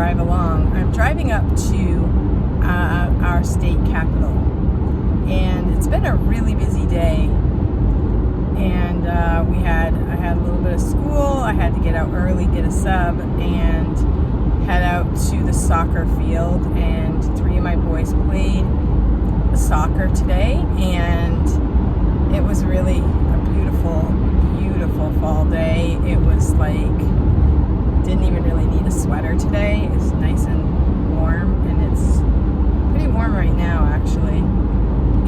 drive along. I'm driving up to our state capital, and it's been a really busy day. And I had a little bit of school. I had to get out early, get a sub, and head out to the soccer field. And 3 of my boys played soccer today, and it was really a beautiful fall day. It was like, didn't even really need a sweater today. It's nice and warm, and it's pretty warm right now actually,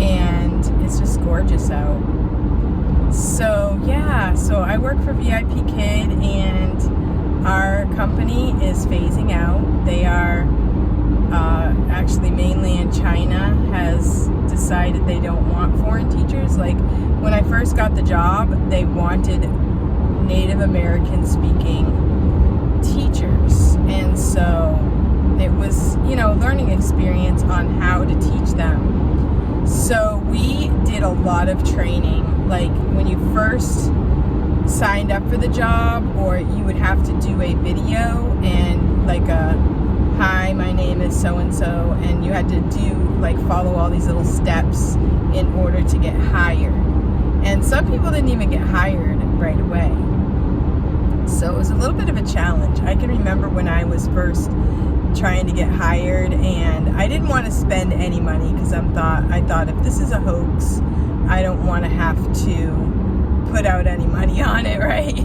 and it's just gorgeous out. So yeah, so I work for Vipkid, and our company is phasing out. They are actually mainly in China, has decided they don't want foreign teachers. Like when I first got the job, they wanted Native American speaking teachers, and so it was, learning experience on how to teach them. So we did a lot of training. Like when you first signed up for the job, or you would have to do a video and like hi, my name is so-and-so, and you had to follow all these little steps in order to get hired. And some people didn't even get hired right away. So it was a little bit of a challenge. I can remember when I was first trying to get hired, and I didn't want to spend any money because I thought if this is a hoax, I don't want to have to put out any money on it, right?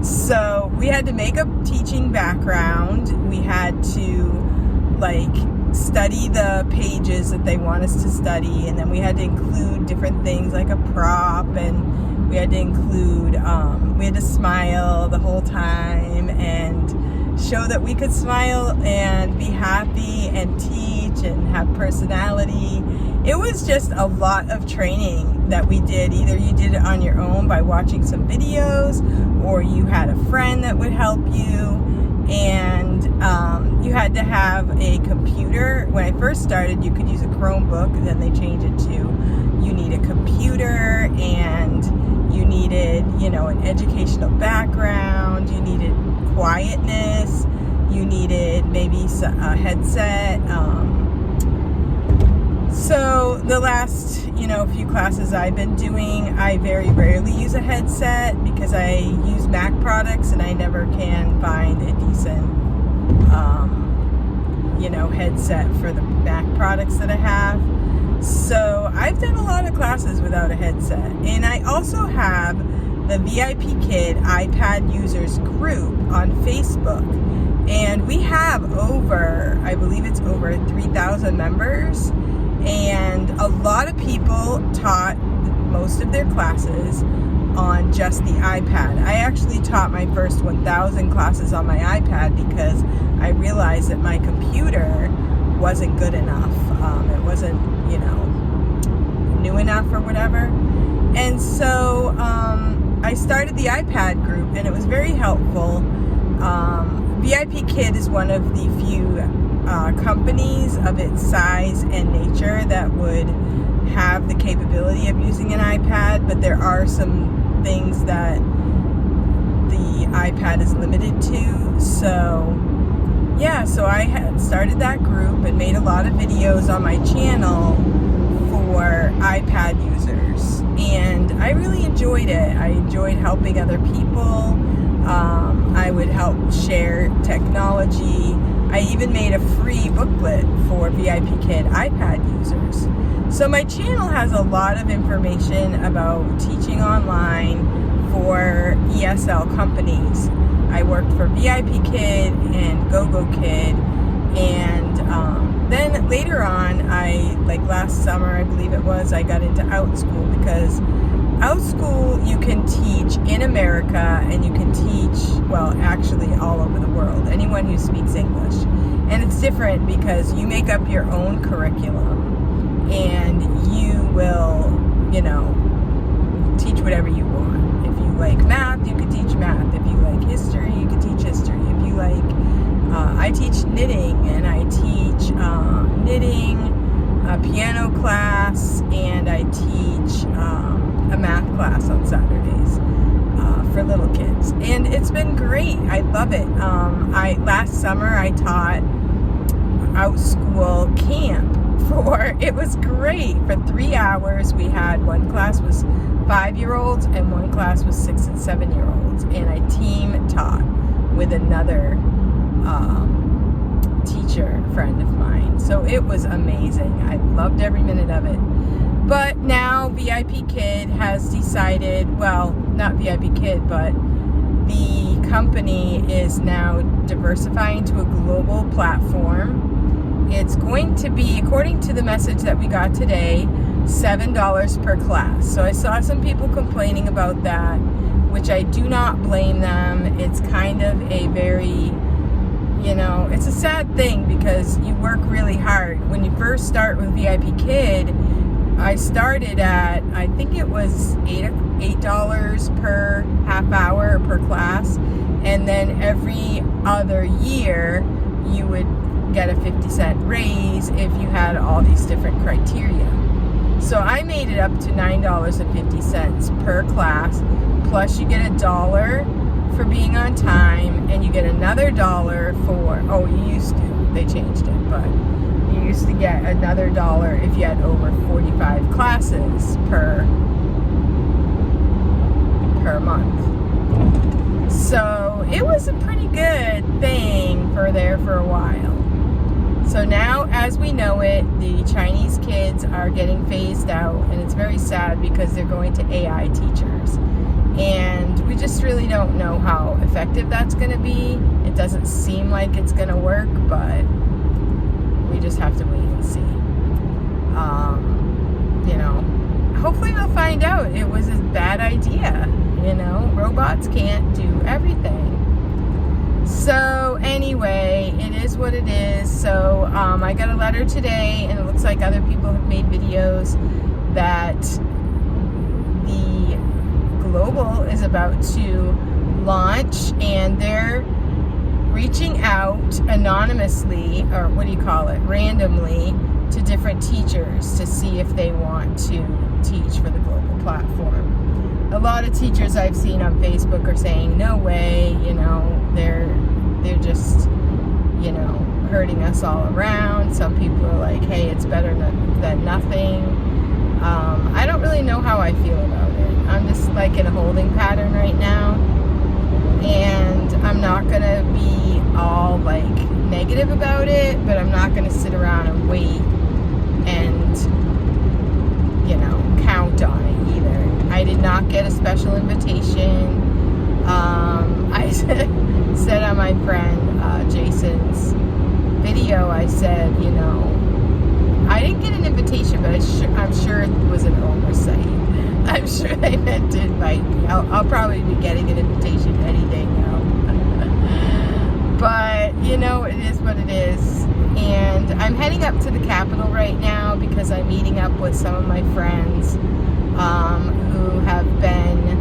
So we had to make a teaching background. We had to study the pages that they want us to study, and then we had to include different things like a prop, and we had to include we had to smile the whole time and show that we could smile and be happy and teach and have personality. It was just a lot of training that we did. Either you did it on your own by watching some videos, or you had a friend that would help you, and you had to have a computer. When I first started, you could use a Chromebook, and then they changed it to you need a computer, and you needed, an educational background, you needed quietness, you needed maybe a headset. So the last, few classes I've been doing, I very rarely use a headset because I use Mac products, and I never can find a decent, headset for the Mac products that I have. So I've done a lot of classes without a headset. And I also have the Vipkid iPad users group on Facebook. And we have I believe it's over 3,000 members. And a lot of people taught most of their classes on just the iPad. I actually taught my first 1,000 classes on my iPad because I realized that my computer wasn't good enough. It wasn't, new enough or whatever. And so I started the iPad group, and it was very helpful. Vipkid is one of the few companies of its size and nature that would have the capability of using an iPad, but there are some things that the iPad is limited to. So I had started that group and made a lot of videos on my channel for iPad users, and I really enjoyed it. I enjoyed helping other people. I would help share technology. I even made a free booklet for Vipkid iPad users. So my channel has a lot of information about teaching online for ESL companies. I worked for Vipkid and GoGoKid, and then later on, last summer I believe it was, I got into OutSchool, because OutSchool you can teach in America, and you can teach, actually all over the world, anyone who speaks English. And it's different because you make up your own curriculum, and you will, teach whatever you want. If you like math, you can teach math. If you like history, you can teach history. If you like, I teach knitting, and I teach knitting, a piano class, and I teach a math class on Saturdays for little kids. class, and it's been great. I love it. Last summer I taught out school camp it was great. For 3 hours we had, one class was 5-year-olds and one class was 6 and 7-year-olds, and I team taught with another teacher friend of mine. So it was amazing. I loved every minute of it. But now Vipkid has decided, well, not Vipkid, but the company is now diversifying to a global platform. It's going to be, according to the message that we got today, $7 per class. So I saw some people complaining about that, which I do not blame them. It's kind of a very, it's a sad thing because you work really hard. When you first start with Vipkid, I started at, I think it was $8 per half hour per class, and then every other year you would get a 50-cent raise if you had all these different criteria. So I made it up to $9.50 per class, plus you get $1 for being on time, and you get another $1 for, you used to, they changed it, but you used to get another $1 if you had over 45 classes per month. So it was a pretty good thing for a while. So now, as we know it, the Chinese kids are getting phased out, and it's very sad because they're going to AI teachers. And we just really don't know how effective that's going to be. It doesn't seem like it's going to work, but we just have to wait and see. Hopefully we'll find out it was a bad idea. Robots can't do everything. So anyway, it is what it is. So I got a letter today, and it looks like other people have made videos that the Global is about to launch, and they're reaching out anonymously, or randomly, to different teachers to see if they want to teach for the Global platform. A lot of teachers I've seen on Facebook are saying, no way, they're just, hurting us all around. Some people are like, hey, it's better than nothing. I don't really know how I feel about it. I'm just like in a holding pattern right now, and I'm not going to be all like negative about it, but I'm not going to sit around and wait and, count on it either. I did not get a special invitation. I said on my friend Jason's video, I said, I didn't get an invitation, but I'm sure it was an oversight. I'm sure they meant to invite me. I'll probably be getting an invitation any day now. But, it is what it is. And I'm heading up to the Capitol right now because I'm meeting up with some of my friends who have been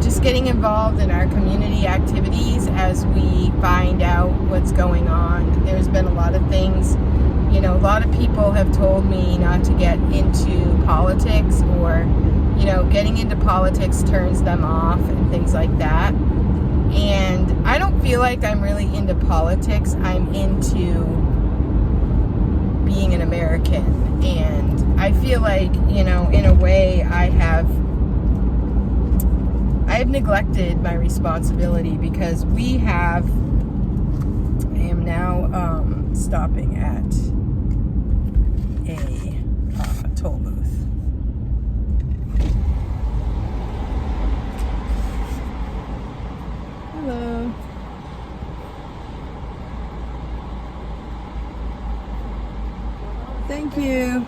just getting involved in our community activities as we find out what's going on. There's been a lot of things, a lot of people have told me not to get into politics, or, getting into politics turns them off and things like that. And I don't feel like I'm really into politics. I'm into being an American. And I feel like, in a way I have neglected my responsibility, because I am now stopping at a toll booth. Hello. Thank you.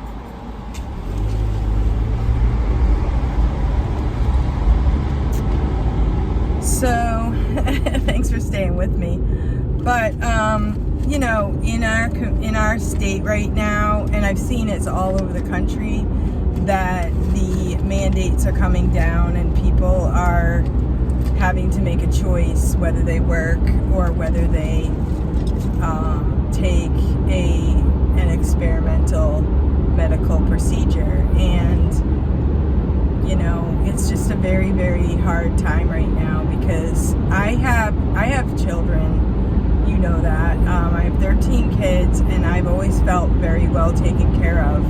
So, thanks for staying with me. But, in our state right now, and I've seen it's all over the country, that the mandates are coming down and people are having to make a choice whether they work or whether they take an experimental medical procedure. And it's just a very, very hard time right now because I have children, you know that. I have 13 kids, and I've always felt very well taken care of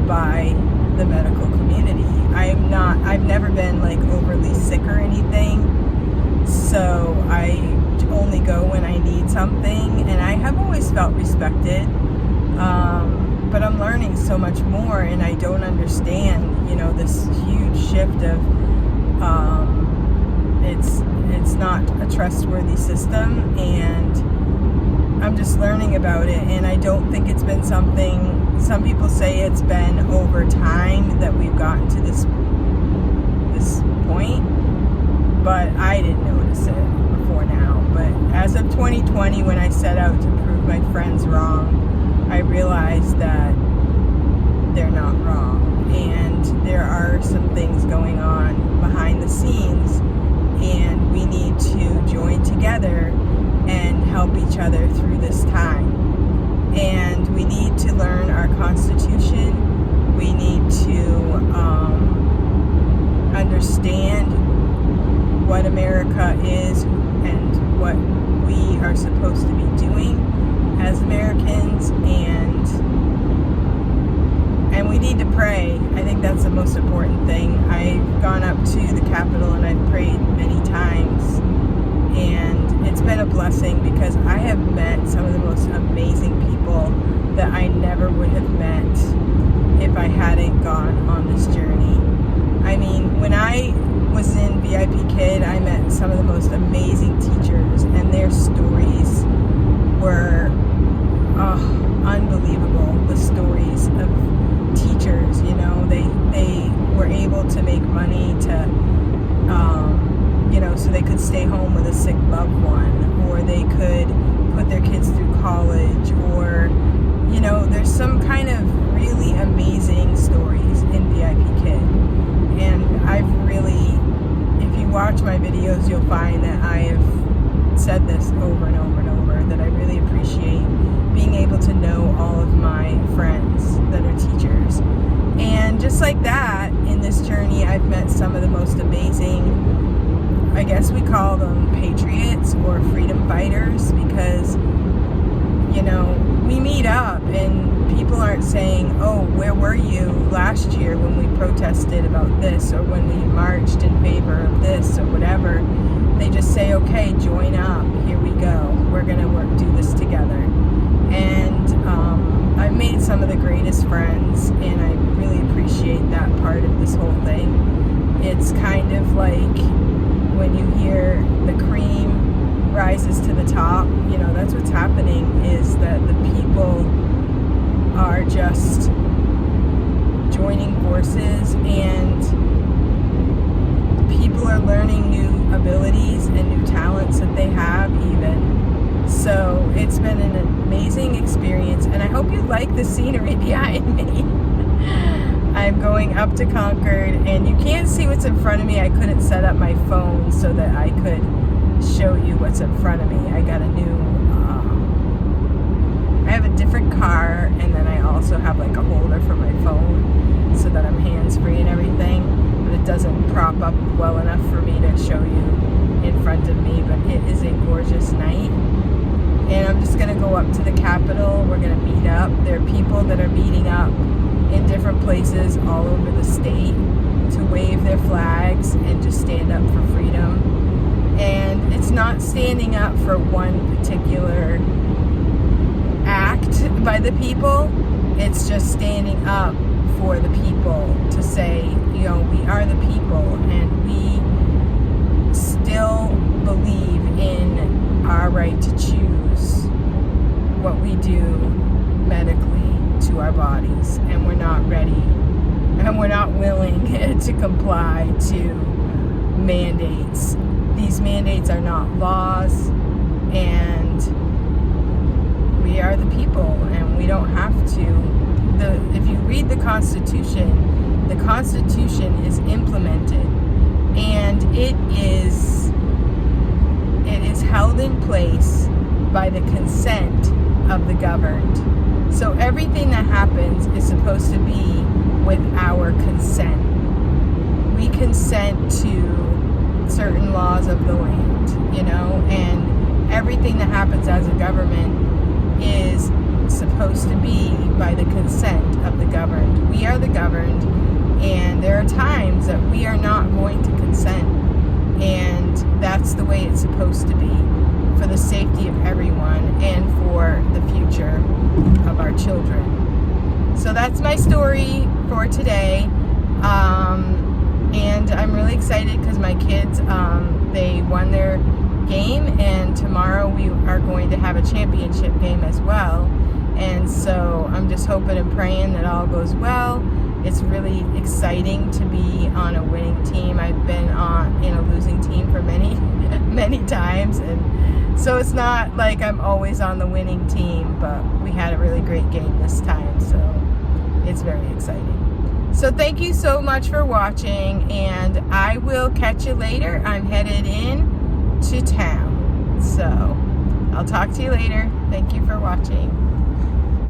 by the medical community. I've never been like overly sick or anything, so I only go when I need something, and I have always felt respected. But I'm learning so much more, and I don't understand, you know, this huge shift of it's not a trustworthy system, and I'm just learning about it. And I don't think it's been something, some people say it's been over time that we've gotten to this point, but I didn't notice it before now. But as of 2020, when I set out to prove my friends wrong, I realized that they're not wrong, and there are some things going on behind the scenes, and we need to join together and help each other through this time. And we need to learn our Constitution. We need to understand what America is and what we are supposed to be doing as Americans, and we need to pray. I think that's the most important thing. I've gone up to the Capitol and I've prayed many times, and it's been a blessing because I have met some of the most amazing people that I never would have met if I hadn't gone on this journey. I mean, when I was in Vipkid, I met some of the most amazing teachers, and their stories were unbelievable. The stories of teachers, you know, they were able to make money to, you know, so they could stay home with a sick loved one, or they could put their kids through college, or, you know, there's some kind of really amazing stories in Vipkid. And I've really, if you watch my videos, you'll find that I have said this over and over and over, that I really appreciate being able to know all of my friends that are teachers. And just like that, in this journey, I've met some of the most amazing, I guess we call them patriots or freedom fighters, because, you know, we meet up and people aren't saying, oh, where were you last year when we protested about this, or when we marched in favor of this, or whatever. They just say, okay, join up, here we go, we're gonna do this together. And I've made some of the greatest friends, and I really appreciate that part of this whole thing. It's kind of like when you hear the cream rises to the top, you know, that's what's happening, is that the people are just joining forces, and people are learning new abilities and new talents that they have even. So it's been an amazing experience, and I hope you like the scenery behind me. I'm going up to Concord, and you can't see what's in front of me. I couldn't set up my phone so that I could show you what's in front of me. I got a new, I have a different car, and then I also have like a holder for my phone so that I'm hands-free and everything, but it doesn't prop up well enough for me to show you in front of me. But it is a gorgeous night, and I'm just going to go up to the Capitol. We're going to meet up. There are people that are meeting up in different places all over the state to wave their flags and just stand up for freedom. And it's not standing up for one particular act by the people. It's just standing up for the people to say, you know, we are the people, and we still believe in our right to choose what we do medically to our bodies, and we're not ready, and we're not willing to comply to mandates. These mandates are not laws, and we are the people, and we don't have to. If you read the Constitution is implemented, and it is held in place by the consent of the governed. So everything that happens is supposed to be with our consent. we consent to certain laws of the land, and everything that happens as a government is supposed to be by the consent of the governed. We are the governed, and there are times that we are not going to consent, and that's the way it's supposed to be, for the safety of everyone and for the future of our children. So that's my story for today, and I'm really excited because my kids, they won their game, and tomorrow we are going to have a championship game as well. And so I'm just hoping and praying that all goes well. It's really exciting to be on a winning team. I've been in a losing team for many, many times, and so it's not like I'm always on the winning team, but we had a really great game this time, so it's very exciting. So thank you so much for watching, and I will catch you later. I'm headed in to town, so I'll talk to you later. Thank you for watching.